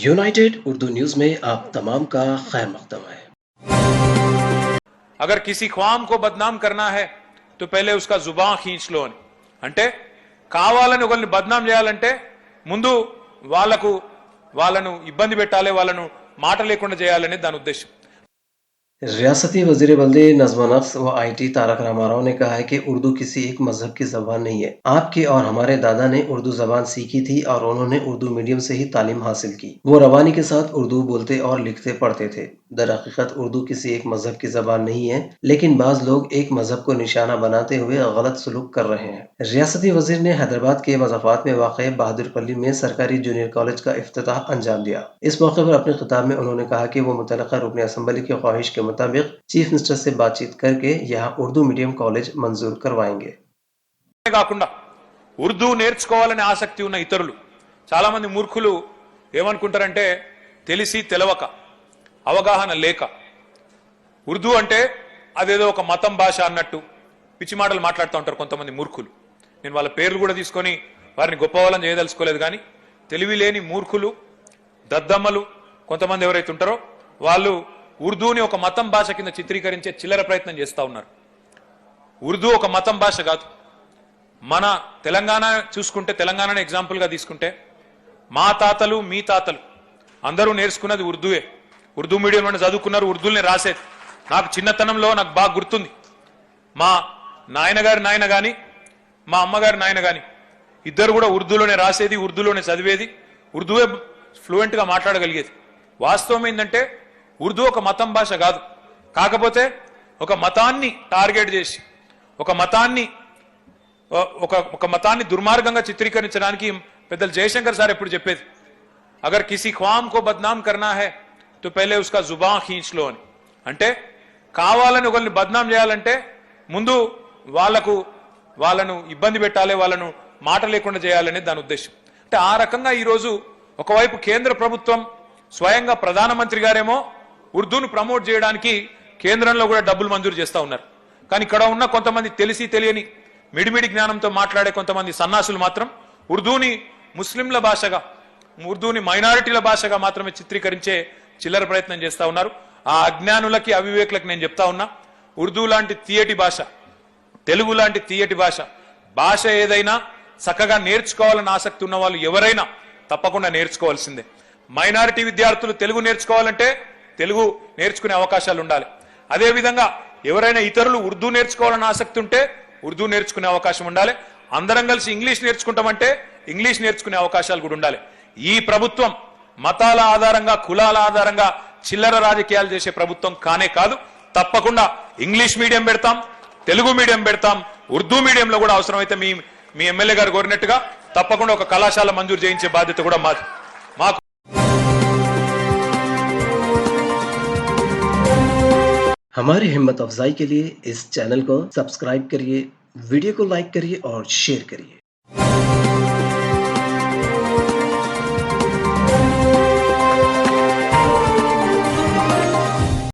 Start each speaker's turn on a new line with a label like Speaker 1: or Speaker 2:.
Speaker 1: United Urdu news में आप तमाम का खैर मकदम है।
Speaker 2: अगर किसी ख्वाम को बदनाम करना है तो पहले उसका जुबान खींच लो అని అంటే కావాలని ఒకరిని బద్నాం చేయాలంటే ముందు వాళ్ళను ఇబ్బంది పెట్టాలి, వాళ్ళను మాట లేకుండా చేయాలనే దాని ఉద్దేశం.
Speaker 1: रियासती वजीर बल्दी नज़्म नफ्स व IT तारक रामाराव ने कहा है कि उर्दू किसी एक मजहब की जबान नहीं है। आपके और हमारे दादा ने उर्दू जबान सीखी थी और उन्होंने उर्दू मीडियम से ही तालीम हासिल की। वो रवानी के साथ उर्दू बोलते और लिखते पढ़ते थे। दरहकीकत उर्दू किसी एक मजहब की जबान नहीं है, लेकिन बाज लोग एक मजहब को निशाना बनाते हुए गलत सलूक कर रहे हैं। रियासती वजीर ने हैदराबाद के मज़ाफ़ात में वाक़ बहादुरपल्ली में सरकारी जूनियर कॉलेज का इफ्तिताह अंजाम दिया। इस मौके पर अपने खिताब में उन्होंने कहा कि वो मुतल्लिक़ा रुकन असम्बली की ख्वाहिश के मुताबिक चीफ मिनिस्टर से बातचीत करके यहाँ उर्दू मीडियम कॉलेज मंजूर करवाएंगे।
Speaker 2: కాకుండా ఉర్దూ నేర్చుకోవాలనే ఆసక్తి ఉన్న ఇతరులు చాలా మంది మూర్ఖులు ఏమనుకుంటారంటే తెలిసి తెలవక అవగాహన లేక ఉర్దూ అంటే అదేదో ఒక మతం భాష అన్నట్టు పిచ్చి మాటలు మాట్లాడుతూ ఉంటారు కొంతమంది మూర్ఖులు. నేను వాళ్ళ పేర్లు కూడా తీసుకొని వారిని గొప్పవాళ్ళని చేయదలుచుకోలేదు, కానీ తెలివి లేని మూర్ఖులు దద్దమ్మలు కొంతమంది ఎవరైతే ఉంటారో వాళ్ళు ఉర్దూని ఒక మతం భాష కింద చిత్రీకరించే చిల్లర ప్రయత్నం చేస్తూ ఉన్నారు. ఉర్దూ ఒక మతం భాష కాదు. మన తెలంగాణ చూసుకుంటే, తెలంగాణను ఎగ్జాంపుల్గా తీసుకుంటే మా తాతలు మీ తాతలు అందరూ నేర్చుకున్నది ఉర్దూయే. ఉర్దూ మీడియంలోనే చదువుకున్నారు, ఉర్దూని రాసేది. నాకు చిన్నతనంలో నాకు బాగా గుర్తుంది, మా నాయనగారి నాయన కానీ మా అమ్మగారి నాయన కానీ ఇద్దరు కూడా ఉర్దూలోనే రాసేది, ఉర్దూలోనే చదివేది, ఉర్దూయే ఫ్లూయెంట్గా మాట్లాడగలిగేది. వాస్తవం ఏంటంటే ఉర్దూ ఒక మతం భాష కాదు. కాకపోతే ఒక మతాన్ని టార్గెట్ చేసి ఒక మతాన్ని దుర్మార్గంగా చిత్రీకరించడానికి పెద్దలు జయశంకర్ సార్ ఎప్పుడు చెప్పేది, అగర్ కిసి ఖ్వామ్ కో బద్నాం కర్నా హై తో పహలే ఉస్కా జుబాన్ ఖీంచ్ లో అని. అంటే కావాలని ఒకరిని బద్నాం చేయాలంటే ముందు వాళ్ళను ఇబ్బంది పెట్టాలి, వాళ్ళను మాట లేకుండా చేయాలనే దాని ఉద్దేశం. అంటే ఆ రకంగా ఈరోజు ఒకవైపు కేంద్ర ప్రభుత్వం స్వయంగా ప్రధానమంత్రి గారేమో ఉర్దూను ప్రమోట్ చేయడానికి కేంద్రంలో కూడా డబ్బులు మంజూరు చేస్తూ ఉన్నారు. కానీ ఇక్కడ ఉన్న కొంతమంది తెలిసి తెలియని మిడిమిడి జ్ఞానంతో మాట్లాడే కొంతమంది సన్నాసులు మాత్రం ఉర్దూని ముస్లింల భాషగా, ఉర్దూని మైనారిటీల భాషగా మాత్రమే చిత్రీకరించే చిల్లర ప్రయత్నం చేస్తూ ఉన్నారు. ఆ అజ్ఞానులకి అవివేకులకి నేను చెప్తా ఉన్నా, ఉర్దూ లాంటి తీయటి భాష, తెలుగు లాంటి తీయటి భాష ఏదైనా చక్కగా నేర్చుకోవాలని ఆసక్తి ఉన్న వాళ్ళు ఎవరైనా తప్పకుండా నేర్చుకోవాల్సిందే. మైనారిటీ విద్యార్థులు తెలుగు నేర్చుకోవాలంటే తెలుగు నేర్చుకునే అవకాశాలు ఉండాలి. అదేవిధంగా ఎవరైనా ఇతరులు ఉర్దూ నేర్చుకోవాలని ఆసక్తి ఉంటే ఉర్దూ నేర్చుకునే అవకాశం ఉండాలి. అందరం కలిసి ఇంగ్లీష్ నేర్చుకుంటామంటే ఇంగ్లీష్ నేర్చుకునే అవకాశాలు కూడా ఉండాలి. ఈ ప్రభుత్వం మతాల ఆధారంగా, కులాల ఆధారంగా చిల్లర రాజకీయాలు చేసే ప్రభుత్వం కానే కాదు. తప్పకుండా ఇంగ్లీష్ మీడియం పెడతాం, తెలుగు మీడియం పెడతాం, ఉర్దూ మీడియంలో కూడా అవసరమైతే మీ ఎమ్మెల్యే గారు కోరినట్టుగా తప్పకుండా ఒక కళాశాల మంజూరు చేయించే బాధ్యత కూడా మాకు.
Speaker 1: हमारी हिम्मत अफजाई के लिए इस चैनल को सब्सक्राइब करिए, वीडियो को लाइक करिए और शेयर करिए।